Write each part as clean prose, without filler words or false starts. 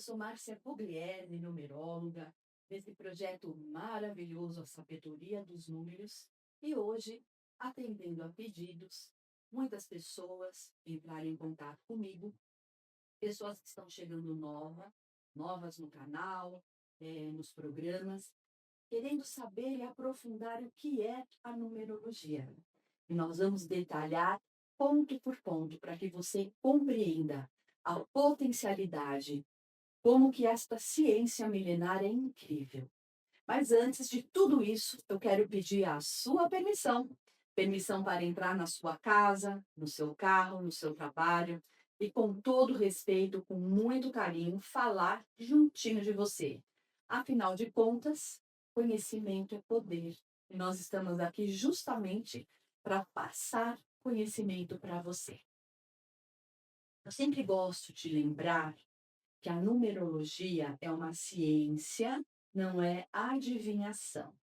sou Márcia Pugliese, numeróloga, nesse projeto maravilhoso A Sabedoria dos Números, e hoje, atendendo a pedidos, muitas pessoas entraram em contato comigo, pessoas que estão chegando novas no canal, nos programas, querendo saber e aprofundar o que é a numerologia. E nós vamos detalhar ponto por ponto para que você compreenda a potencialidade, como que esta ciência milenar é incrível. Mas antes de tudo isso, eu quero pedir a sua permissão, permissão para entrar na sua casa, no seu carro, no seu trabalho, e com todo respeito, com muito carinho, falar juntinho de você. Afinal de contas, conhecimento é poder. E nós estamos aqui justamente para passar conhecimento para você. Eu sempre gosto de lembrar que a numerologia é uma ciência, não é adivinhação.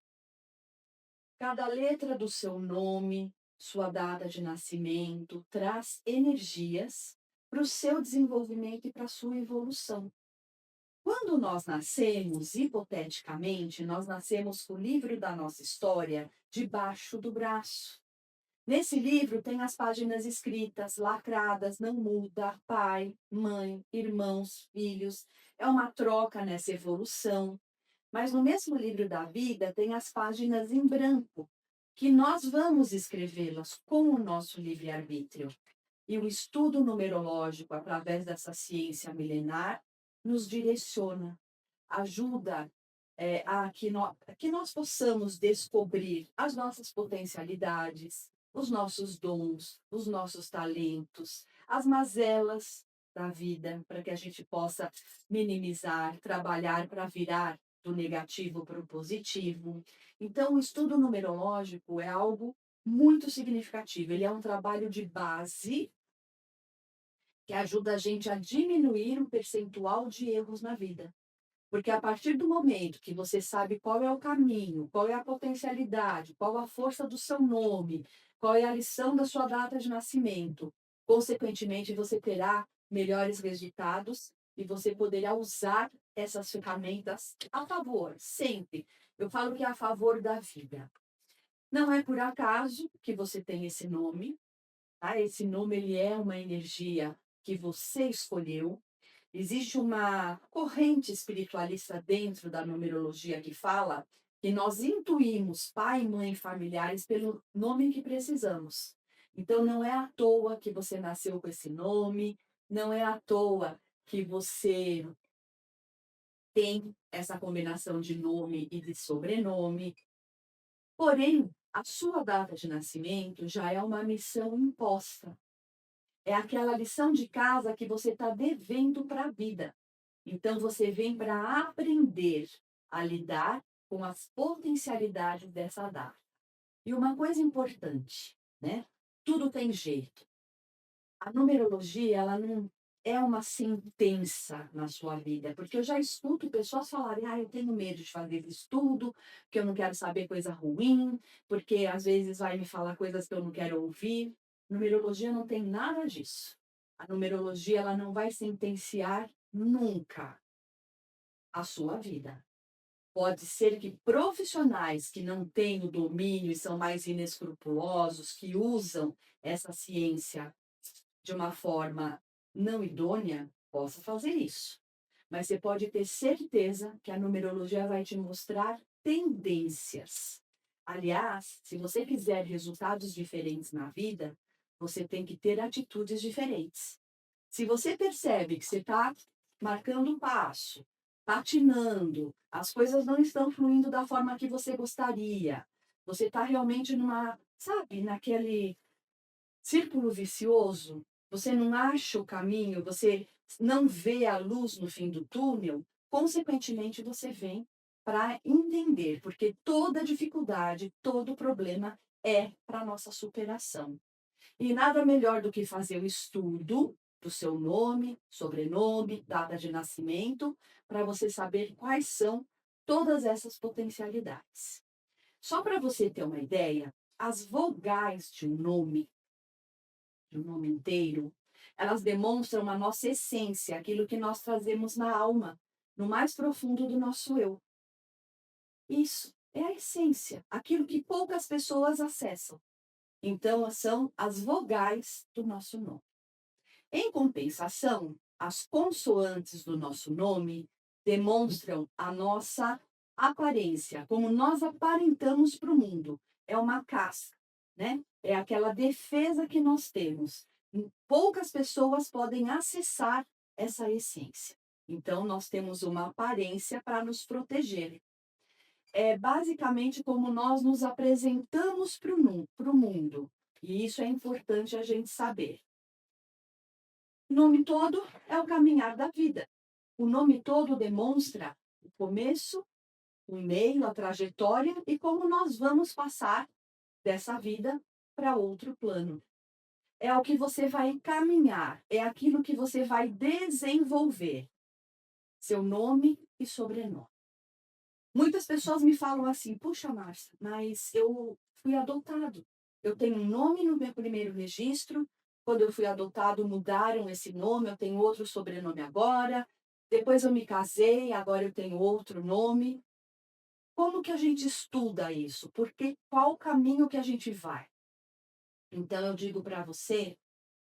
Cada letra do seu nome, sua data de nascimento, traz energias para o seu desenvolvimento e para a sua evolução. Quando nós nascemos, hipoteticamente, nós nascemos com o livro da nossa história debaixo do braço. Nesse livro tem as páginas escritas, lacradas, não muda, pai, mãe, irmãos, filhos. É uma troca nessa evolução. Mas no mesmo livro da vida tem as páginas em branco, que nós vamos escrevê-las com o nosso livre-arbítrio. E o estudo numerológico, através dessa ciência milenar, nos direciona, ajuda a que nós possamos descobrir as nossas potencialidades, os nossos dons, os nossos talentos, as mazelas da vida, para que a gente possa minimizar, trabalhar para virar do negativo para o positivo. Então, o estudo numerológico é algo muito significativo. Ele é um trabalho de base que ajuda a gente a diminuir o percentual de erros na vida. Porque a partir do momento que você sabe qual é o caminho, qual é a potencialidade, qual a força do seu nome, qual é a lição da sua data de nascimento, consequentemente você terá melhores resultados e você poderá usar essas ferramentas a favor, sempre. Eu falo que é a favor da vida. Não é por acaso que você tem esse nome, tá? Esse nome ele é uma energia que você escolheu. Existe uma corrente espiritualista dentro da numerologia que fala que nós intuímos pai, mãe e familiares pelo nome que precisamos. Então, não é à toa que você nasceu com esse nome, não é à toa que você tem essa combinação de nome e de sobrenome. Porém, a sua data de nascimento já é uma missão imposta. É aquela lição de casa que você está devendo para a vida. Então, você vem para aprender a lidar com as potencialidades dessa data. E uma coisa importante, né? Tudo tem jeito. A numerologia, ela não é uma sentença na sua vida, porque eu já escuto pessoas falarem, eu tenho medo de fazer estudo, porque eu não quero saber coisa ruim, porque às vezes vai me falar coisas que eu não quero ouvir. Numerologia não tem nada disso. A numerologia, ela não vai sentenciar nunca a sua vida. Pode ser que profissionais que não têm o domínio e são mais inescrupulosos, que usam essa ciência de uma forma não idônea, possa fazer isso. Mas você pode ter certeza que a numerologia vai te mostrar tendências. Aliás, se você quiser resultados diferentes na vida, você tem que ter atitudes diferentes. Se você percebe que você está marcando um passo, patinando, as coisas não estão fluindo da forma que você gostaria, você está realmente numa, sabe, naquele círculo vicioso, você não acha o caminho, você não vê a luz no fim do túnel, consequentemente você vem para entender, porque toda dificuldade, todo problema é para nossa superação. E nada melhor do que fazer o estudo do seu nome, sobrenome, data de nascimento, para você saber quais são todas essas potencialidades. Só para você ter uma ideia, as vogais de um nome inteiro, Elas demonstram a nossa essência, aquilo que nós trazemos na alma, no mais profundo do nosso eu. Isso é a essência, aquilo que poucas pessoas acessam. Então, são as vogais do nosso nome. Em compensação, as consoantes do nosso nome demonstram a nossa aparência, como nós aparentamos para o mundo. É uma casca, né? É aquela defesa que nós temos. Poucas pessoas podem acessar essa essência. Então, nós temos uma aparência para nos proteger. É basicamente como nós nos apresentamos para o mundo. E isso é importante a gente saber. O nome todo é o caminhar da vida. O nome todo demonstra o começo, o meio, a trajetória e como nós vamos passar dessa vida para outro plano. É o que você vai caminhar, é aquilo que você vai desenvolver. Seu nome e sobrenome. Muitas pessoas me falam assim: puxa, Márcia, mas eu fui adotado. Eu tenho um nome no meu primeiro registro. Quando eu fui adotado, mudaram esse nome. Eu tenho outro sobrenome agora. Depois eu me casei, agora eu tenho outro nome. Como que a gente estuda isso? Porque qual o caminho que a gente vai? Então eu digo para você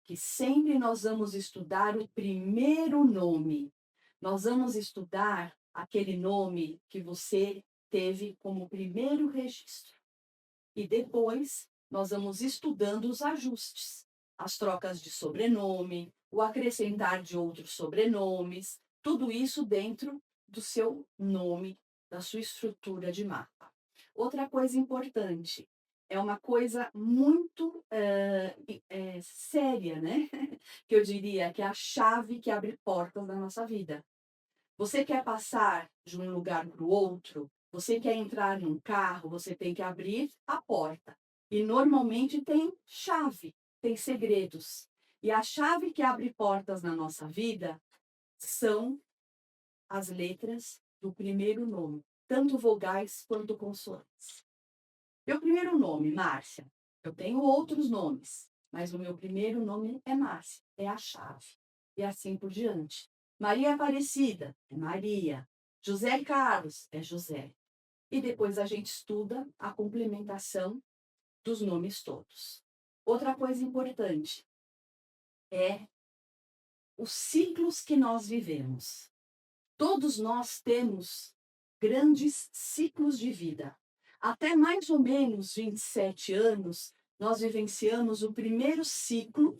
que sempre nós vamos estudar o primeiro nome. Nós vamos estudar aquele nome que você teve como primeiro registro. E depois nós vamos estudando os ajustes, as trocas de sobrenome, o acrescentar de outros sobrenomes, tudo isso dentro do seu nome, da sua estrutura de mapa. Outra coisa importante, é uma coisa muito séria, né? Que eu diria que é a chave que abre portas na nossa vida. Você quer passar de um lugar para o outro? Você quer entrar num carro? Você tem que abrir a porta. E normalmente tem chave, tem segredos. E a chave que abre portas na nossa vida são as letras do primeiro nome, tanto vogais quanto consoantes. Meu primeiro nome, Márcia. Eu tenho outros nomes, mas o meu primeiro nome é Márcia, é a chave. E assim por diante. Maria Aparecida é Maria. José Carlos é José. E depois a gente estuda a complementação dos nomes todos. Outra coisa importante é os ciclos que nós vivemos. Todos nós temos grandes ciclos de vida. Até mais ou menos 27 anos, nós vivenciamos o primeiro ciclo,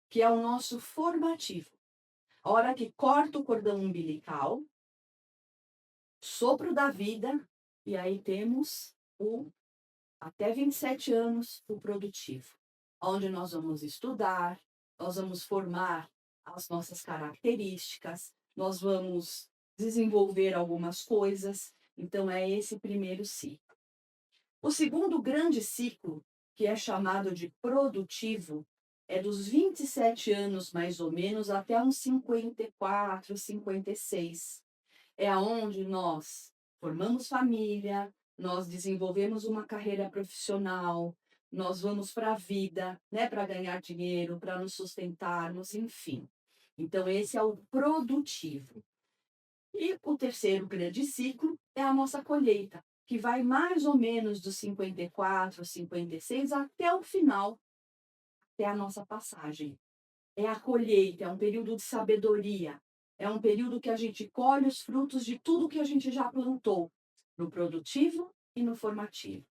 que é o nosso formativo. A hora que corta o cordão umbilical, sopro da vida, e aí temos até 27 anos, o produtivo, onde nós vamos estudar, nós vamos formar as nossas características, nós vamos desenvolver algumas coisas. Então, é esse primeiro ciclo. O segundo grande ciclo, que é chamado de produtivo, é dos 27 anos, mais ou menos, até uns 54, 56. É aonde nós formamos família, nós desenvolvemos uma carreira profissional, nós vamos para a vida, né, para ganhar dinheiro, para nos sustentarmos, enfim. Então, esse é o produtivo. E o terceiro grande ciclo é a nossa colheita, que vai mais ou menos dos 54, 56 até o final, até a nossa passagem. É a colheita, é um período de sabedoria, é um período que a gente colhe os frutos de tudo que a gente já plantou, no produtivo e no formativo.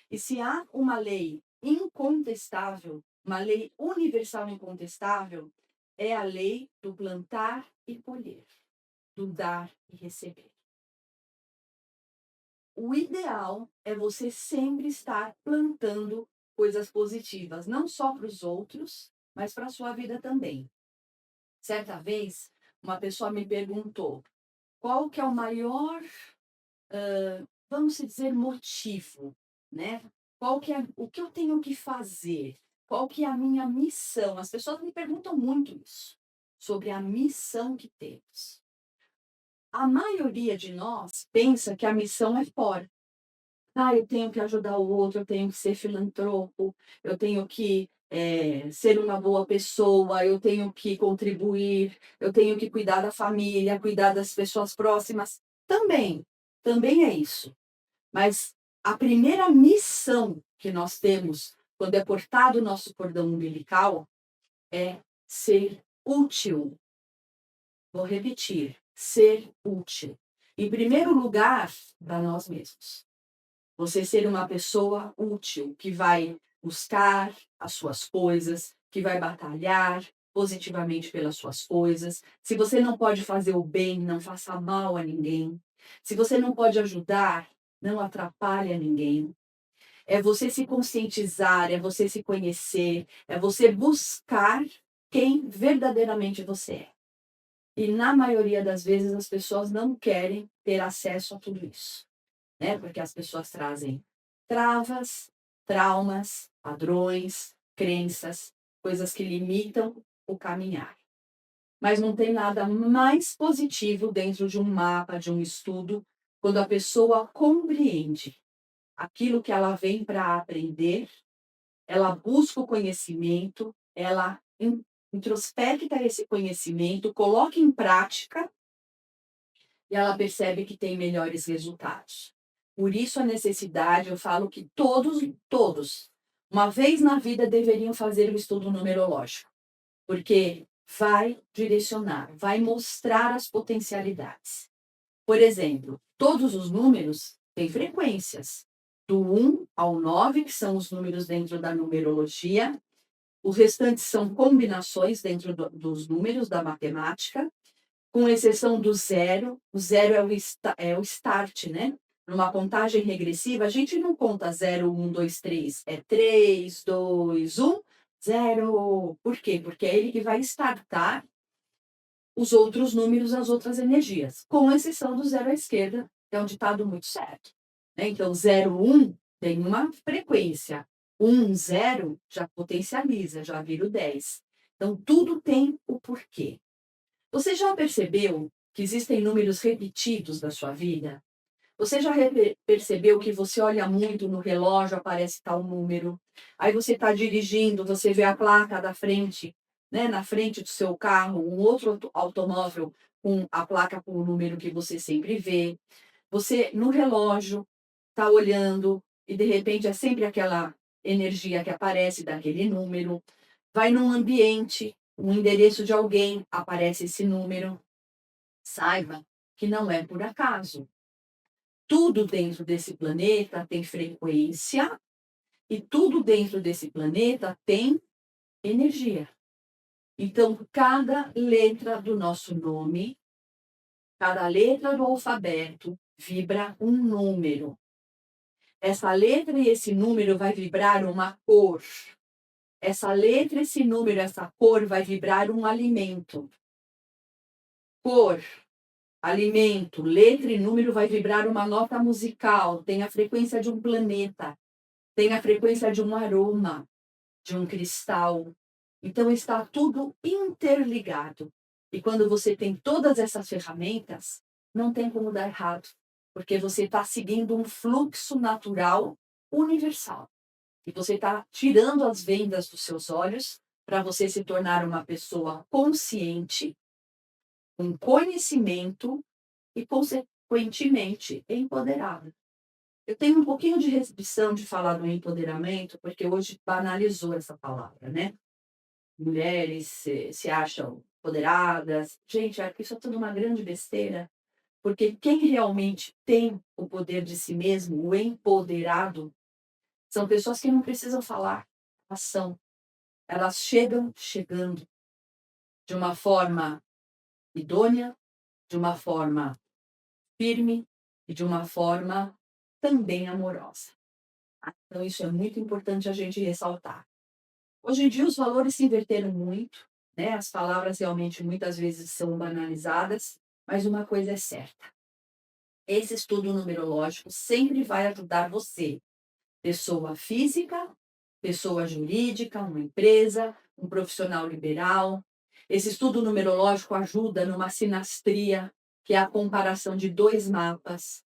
E se há uma lei incontestável, uma lei universal incontestável, é a lei do plantar e colher, do dar e receber. O ideal é você sempre estar plantando coisas positivas, não só para os outros, mas para a sua vida também. Certa vez, uma pessoa me perguntou qual que é o maior, vamos dizer, motivo, né? Qual que é o que eu tenho que fazer? Qual que é a minha missão? As pessoas me perguntam muito isso, sobre a missão que temos. A maioria de nós pensa que a missão é fora. Ah, eu tenho que ajudar o outro, eu tenho que ser filantropo, eu tenho que ser uma boa pessoa, eu tenho que contribuir, eu tenho que cuidar da família, cuidar das pessoas próximas. Também, também é isso. Mas a primeira missão que nós temos quando é cortado o nosso cordão umbilical é ser útil. Vou repetir, ser útil. Em primeiro lugar, para nós mesmos. Você ser uma pessoa útil, que vai buscar as suas coisas, que vai batalhar positivamente pelas suas coisas. Se você não pode fazer o bem, não faça mal a ninguém. Se você não pode ajudar, não atrapalhe a ninguém. É você se conscientizar, é você se conhecer, é você buscar quem verdadeiramente você é. E na maioria das vezes as pessoas não querem ter acesso a tudo isso, né? Porque as pessoas trazem travas, traumas, padrões, crenças, coisas que limitam o caminhar. Mas não tem nada mais positivo dentro de um mapa, de um estudo, quando a pessoa compreende aquilo que ela vem para aprender, ela busca o conhecimento, ela introspecta esse conhecimento, coloca em prática e ela percebe que tem melhores resultados. Por isso a necessidade, eu falo que todos, uma vez na vida deveriam fazer o estudo numerológico, porque vai direcionar, vai mostrar as potencialidades. Por exemplo, todos os números têm frequências, do 1 ao 9, que são os números dentro da numerologia, os restantes são combinações dentro dos números da matemática, com exceção do zero. O zero é o start, né? Numa contagem regressiva, a gente não conta 0, 1, 2, 3. É 3, 2, 1, 0. Por quê? Porque é ele que vai startar os outros números, as outras energias, com exceção do zero à esquerda, que é um ditado muito certo, né? Então, 0, 1 tem uma frequência. 1, 0 já potencializa, já vira o 10. Então, tudo tem o porquê. Você já percebeu que existem números repetidos na sua vida? Você já percebeu que você olha muito no relógio, aparece tal número, aí você está dirigindo, você vê a placa da frente, né, na frente do seu carro, um outro automóvel com a placa com o número que você sempre vê. Você, no relógio, está olhando e, de repente, é sempre aquela energia que aparece daquele número. Vai num ambiente, um endereço de alguém, aparece esse número. Saiba que não é por acaso. Tudo dentro desse planeta tem frequência e tudo dentro desse planeta tem energia. Então, cada letra do nosso nome, cada letra do alfabeto vibra um número. Essa letra e esse número vai vibrar uma cor. Essa letra, esse número, essa cor vai vibrar um alimento. Cor, alimento, letra e número vai vibrar uma nota musical, tem a frequência de um planeta, tem a frequência de um aroma, de um cristal. Então está tudo interligado. E quando você tem todas essas ferramentas, não tem como dar errado, porque você está seguindo um fluxo natural universal. E você está tirando as vendas dos seus olhos para você se tornar uma pessoa consciente, com conhecimento e, consequentemente, empoderada. Eu tenho um pouquinho de restrição de falar do empoderamento, porque hoje banalizou essa palavra, né? Mulheres se acham empoderadas. Gente, acho que isso é tudo uma grande besteira, porque quem realmente tem o poder de si mesmo, o empoderado, são pessoas que não precisam falar, elas são. Elas chegam chegando de uma forma idônea, de uma forma firme e de uma forma também amorosa. Então, isso é muito importante a gente ressaltar. Hoje em dia, os valores se inverteram muito, né? As palavras realmente muitas vezes são banalizadas, mas uma coisa é certa: esse estudo numerológico sempre vai ajudar você, pessoa física, pessoa jurídica, uma empresa, um profissional liberal. Esse estudo numerológico ajuda numa sinastria, que é a comparação de dois mapas.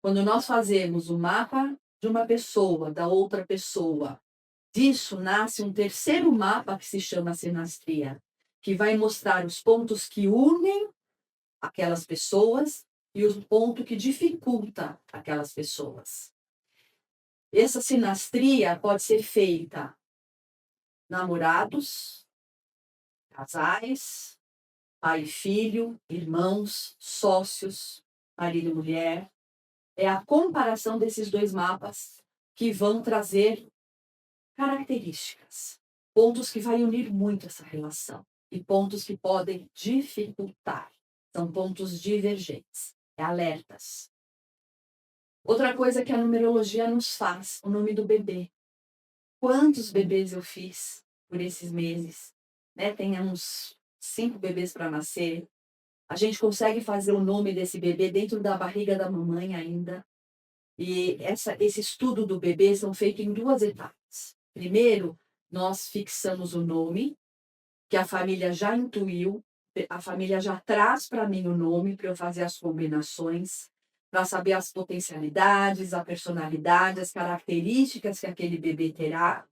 Quando nós fazemos o mapa de uma pessoa, da outra pessoa, Disso nasce um terceiro mapa que se chama sinastria, que vai mostrar os pontos que unem aquelas pessoas e o ponto que dificulta aquelas pessoas. Essa sinastria pode ser feita namorados, casais, pai e filho, irmãos, sócios, marido e mulher. É a comparação desses dois mapas que vão trazer características, pontos que vai unir muito essa relação e pontos que podem dificultar. São pontos divergentes, alertas. Outra coisa que a numerologia nos faz, o nome do bebê. Quantos bebês eu fiz por esses meses? Né? Tem uns 5 bebês para nascer. A gente consegue fazer o nome desse bebê dentro da barriga da mamãe ainda. E esse estudo do bebê são feito em 2 etapas. Primeiro, nós fixamos o nome, que a família já intuiu, a família já traz para mim o nome para eu fazer as combinações, para saber as potencialidades, a personalidade, as características que aquele bebê terá,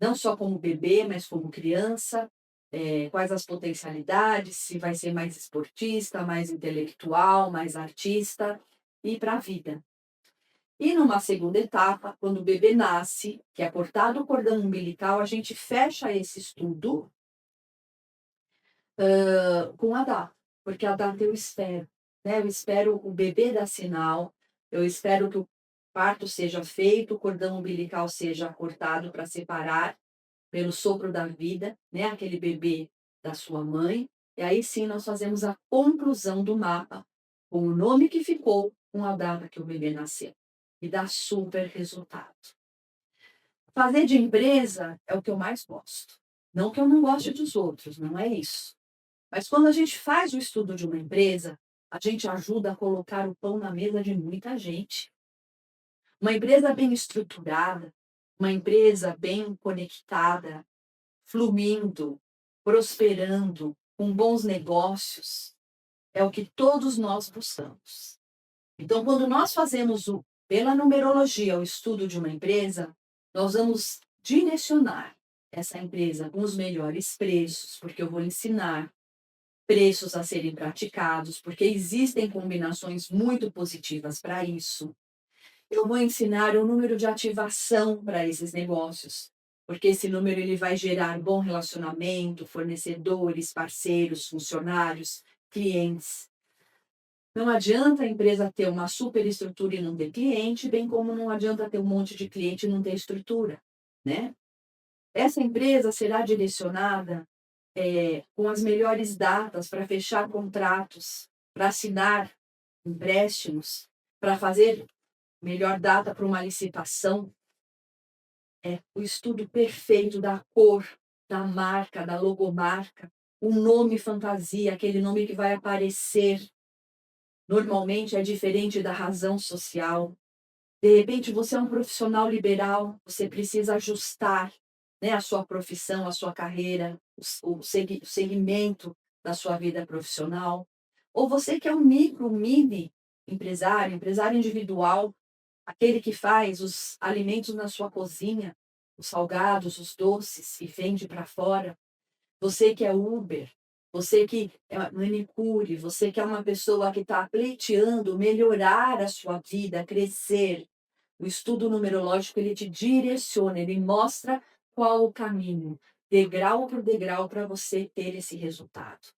não só como bebê, mas como criança, quais as potencialidades, se vai ser mais esportista, mais intelectual, mais artista, e para a vida. E numa segunda etapa, quando o bebê nasce, que é cortado o cordão umbilical, a gente fecha esse estudo com a data, porque a data eu espero, né? Eu espero o bebê dar sinal, eu espero que o parto seja feito, o cordão umbilical seja cortado para separar pelo sopro da vida, né? Aquele bebê da sua mãe. E aí sim nós fazemos a conclusão do mapa com o nome que ficou, com a data que o bebê nasceu. E dá super resultado. Fazer de empresa é o que eu mais gosto. Não que eu não goste dos outros, não é isso. Mas quando a gente faz o estudo de uma empresa, a gente ajuda a colocar o pão na mesa de muita gente. Uma empresa bem estruturada, uma empresa bem conectada, fluindo, prosperando, com bons negócios, é o que todos nós buscamos. Então, quando nós fazemos pela numerologia o estudo de uma empresa, nós vamos direcionar essa empresa com os melhores preços, porque eu vou ensinar preços a serem praticados, porque existem combinações muito positivas para isso. Eu vou ensinar o número de ativação para esses negócios, porque esse número ele vai gerar bom relacionamento, fornecedores, parceiros, funcionários, clientes. Não adianta a empresa ter uma super estrutura e não ter cliente, bem como não adianta ter um monte de cliente e não ter estrutura, né? Essa empresa será direcionada com as melhores datas para fechar contratos, para assinar empréstimos, para fazer melhor data para uma licitação. É o estudo perfeito da cor, da marca, da logomarca, o nome fantasia, aquele nome que vai aparecer. Normalmente é diferente da razão social. De repente, você é um profissional liberal, você precisa ajustar, né, a sua profissão, a sua carreira, o segmento da sua vida profissional. Ou você que é um micro, mini empresário, empresário individual, aquele que faz os alimentos na sua cozinha, os salgados, os doces e vende para fora. Você que é Uber, você que é manicure, você que é uma pessoa que está pleiteando melhorar a sua vida, crescer. O estudo numerológico ele te direciona, ele mostra qual o caminho, degrau por degrau, para você ter esse resultado.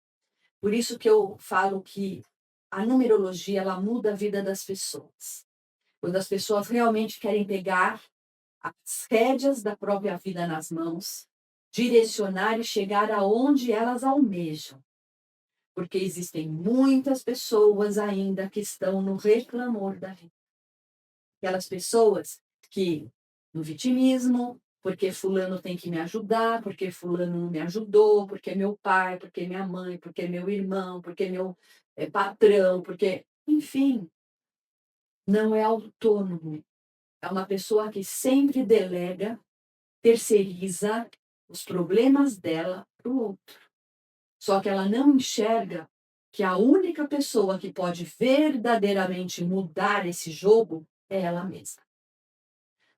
Por isso que eu falo que a numerologia ela muda a vida das pessoas. Quando as pessoas realmente querem pegar as rédeas da própria vida nas mãos, direcionar e chegar aonde elas almejam. Porque existem muitas pessoas ainda que estão no reclamor da vida. Aquelas pessoas que, no vitimismo, porque fulano tem que me ajudar, porque fulano não me ajudou, porque meu pai, porque minha mãe, porque meu irmão, porque meu patrão, porque... Enfim, não é autônomo. É uma pessoa que sempre delega, terceiriza os problemas dela para o outro. Só que ela não enxerga que a única pessoa que pode verdadeiramente mudar esse jogo é ela mesma.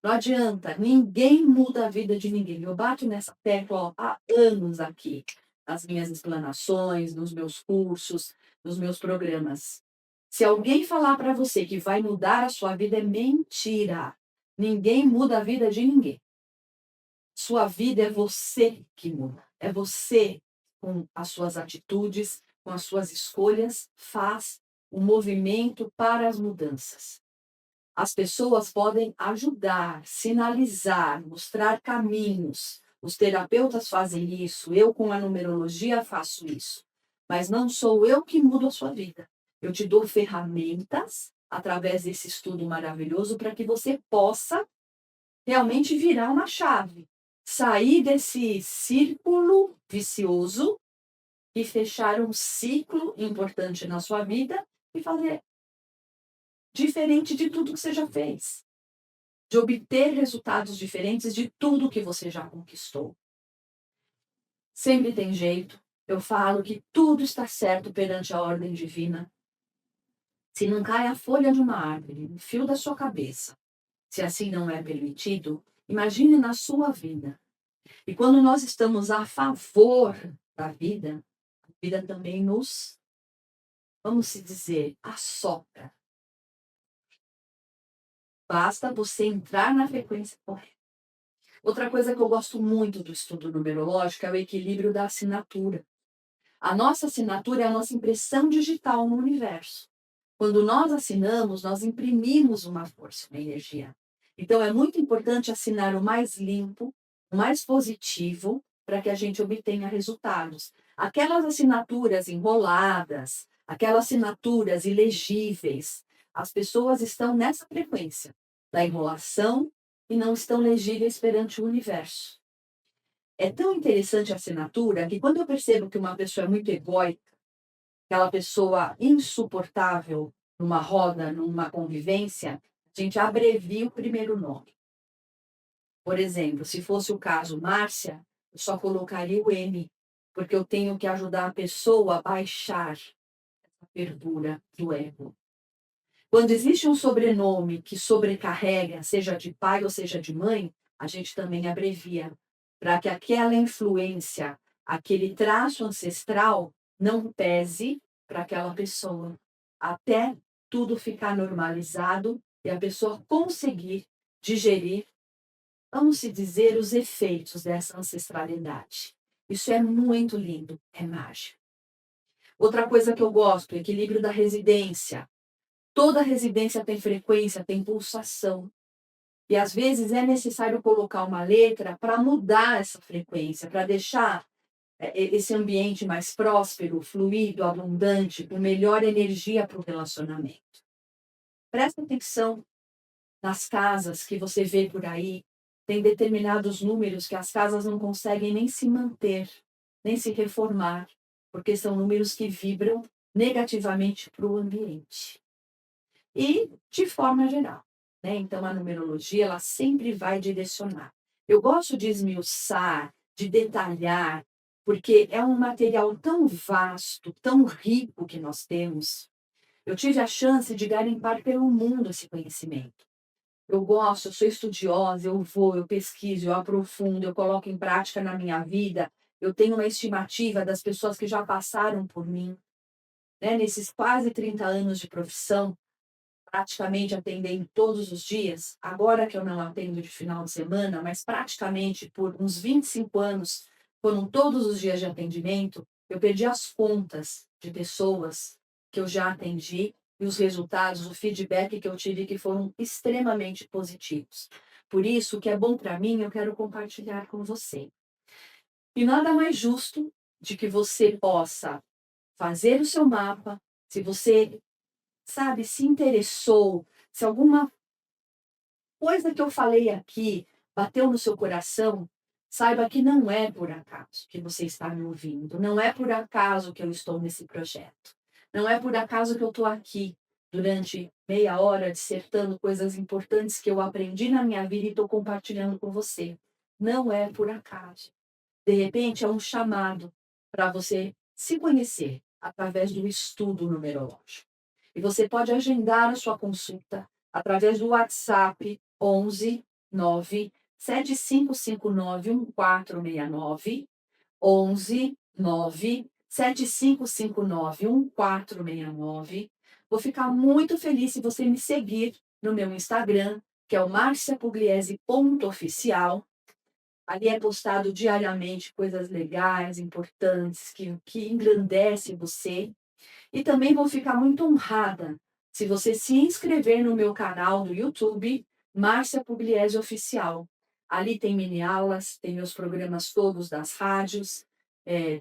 Não adianta, ninguém muda a vida de ninguém. Eu bato nessa tecla, ó, há anos aqui, nas minhas explanações, nos meus cursos, nos meus programas. Se alguém falar para você que vai mudar a sua vida, é mentira. Ninguém muda a vida de ninguém. Sua vida é você que muda. É você, com as suas atitudes, com as suas escolhas, faz o movimento para as mudanças. As pessoas podem ajudar, sinalizar, mostrar caminhos. Os terapeutas fazem isso, eu com a numerologia faço isso. Mas não sou eu que mudo a sua vida. Eu te dou ferramentas através desse estudo maravilhoso para que você possa realmente virar uma chave, sair desse círculo vicioso e fechar um ciclo importante na sua vida e fazer diferente de tudo que você já fez, de obter resultados diferentes de tudo que você já conquistou. Sempre tem jeito. Eu falo que tudo está certo perante a ordem divina. Se não cai a folha de uma árvore no fio da sua cabeça, se assim não é permitido, imagine na sua vida. E quando nós estamos a favor da vida, a vida também nos, vamos se dizer, assopra. Basta você entrar na frequência correta. Outra coisa que eu gosto muito do estudo numerológico é o equilíbrio da assinatura. A nossa assinatura é a nossa impressão digital no universo. Quando nós assinamos, nós imprimimos uma força, uma energia. Então, é muito importante assinar o mais limpo, o mais positivo, para que a gente obtenha resultados. Aquelas assinaturas enroladas, aquelas assinaturas ilegíveis, as pessoas estão nessa frequência da enrolação e não estão legíveis perante o universo. É tão interessante a assinatura que quando eu percebo que uma pessoa é muito egóica, aquela pessoa insuportável numa roda, numa convivência, a gente abrevia o primeiro nome. Por exemplo, se fosse o caso Márcia, eu só colocaria o M, porque eu tenho que ajudar a pessoa a baixar a verdura do ego. Quando existe um sobrenome que sobrecarrega, seja de pai ou seja de mãe, a gente também abrevia, para que aquela influência, aquele traço ancestral não pese para aquela pessoa, até tudo ficar normalizado e a pessoa conseguir digerir, vamos se dizer, os efeitos dessa ancestralidade. Isso é muito lindo, é mágico. Outra coisa que eu gosto, o equilíbrio da residência. Toda residência tem frequência, tem pulsação. E às vezes é necessário colocar uma letra para mudar essa frequência, para deixar esse ambiente mais próspero, fluido, abundante, com melhor energia para o relacionamento. Presta atenção nas casas que você vê por aí. Tem determinados números que as casas não conseguem nem se manter, nem se reformar, porque são números que vibram negativamente para o ambiente. E de forma geral, né? Então a numerologia ela sempre vai direcionar. Eu gosto de esmiuçar, de detalhar, porque é um material tão vasto, tão rico que nós temos. Eu tive a chance de garimpar pelo mundo esse conhecimento. Eu gosto, eu sou estudiosa, eu vou, eu pesquiso, eu aprofundo, eu coloco em prática na minha vida. Eu tenho uma estimativa das pessoas que já passaram por mim, né? Nesses quase 30 anos de profissão, praticamente atendendo todos os dias, agora que eu não atendo de final de semana, mas praticamente por uns 25 anos, foram todos os dias de atendimento, eu perdi as contas de pessoas que eu já atendi e os resultados, o feedback que eu tive que foram extremamente positivos. Por isso, o que é bom para mim, eu quero compartilhar com você. E nada mais justo de que você possa fazer o seu mapa, se você sabe, se interessou, se alguma coisa que eu falei aqui bateu no seu coração, saiba que não é por acaso que você está me ouvindo, não é por acaso que eu estou nesse projeto, não é por acaso que eu estou aqui durante meia hora dissertando coisas importantes que eu aprendi na minha vida e estou compartilhando com você. Não é por acaso. De repente, é um chamado para você se conhecer através do estudo numerológico. E você pode agendar a sua consulta através do WhatsApp 11 975591469, 11 975591469. Vou ficar muito feliz se você me seguir no meu Instagram, que é o marciapugliese.oficial. Ali é postado diariamente coisas legais, importantes, que engrandecem você. E também vou ficar muito honrada se você se inscrever no meu canal do YouTube, Márcia Pugliese Oficial. Ali tem mini aulas, tem meus programas todos das rádios,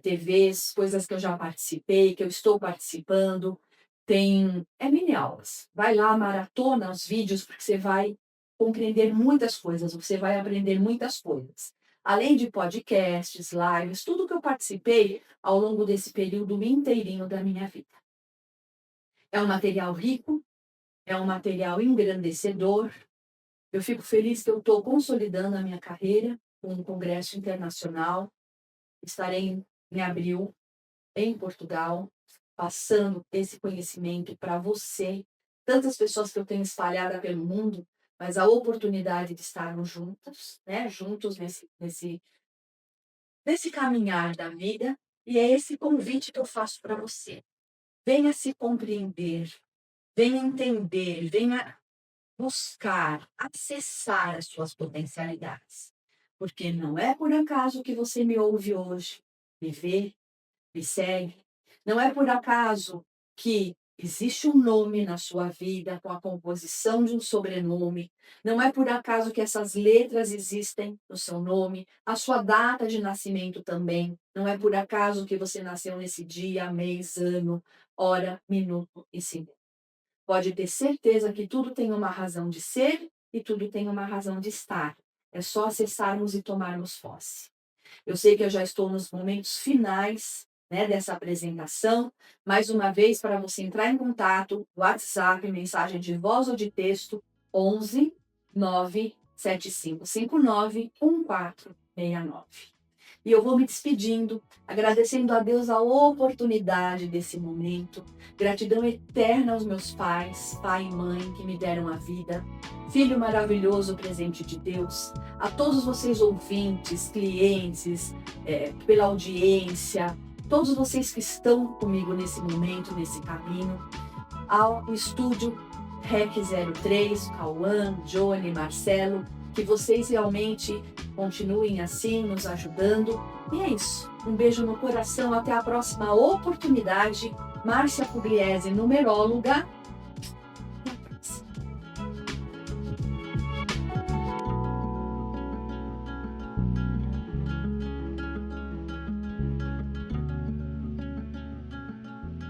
TVs, coisas que eu já participei, que eu estou participando. Tem mini aulas. Vai lá, maratona os vídeos, porque você vai compreender muitas coisas, você vai aprender muitas coisas. Além de podcasts, lives, tudo que eu participei ao longo desse período inteirinho da minha vida. É um material rico, é um material engrandecedor. Eu fico feliz que eu estou consolidando a minha carreira com um congresso internacional. Estarei em abril em Portugal, passando esse conhecimento para você, tantas pessoas que eu tenho espalhada pelo mundo, mas a oportunidade de estarmos juntos, né, juntos nesse caminhar da vida, e é esse convite que eu faço para você. Venha se compreender, venha entender, venha buscar, acessar as suas potencialidades. Porque não é por acaso que você me ouve hoje, me vê, me segue. Não é por acaso que existe um nome na sua vida com a composição de um sobrenome. Não é por acaso que essas letras existem no seu nome, a sua data de nascimento também. Não é por acaso que você nasceu nesse dia, mês, ano, hora, minuto e segundo. Pode ter certeza que tudo tem uma razão de ser e tudo tem uma razão de estar. É só acessarmos e tomarmos posse. Eu sei que eu já estou nos momentos finais, né, dessa apresentação. Mais uma vez, para você entrar em contato, WhatsApp, mensagem de voz ou de texto, 11 97559 1469. E eu vou me despedindo, agradecendo a Deus a oportunidade desse momento. Gratidão eterna aos meus pais, pai e mãe, que me deram a vida. Filho maravilhoso, presente de Deus. A todos vocês ouvintes, clientes, pela audiência, todos vocês que estão comigo nesse momento, nesse caminho. Ao estúdio REC 03, Cauã, Johnny, Marcelo, que vocês realmente continuem assim, nos ajudando. E é isso. Um beijo no coração. Até a próxima oportunidade. Márcia Pugliese, numeróloga.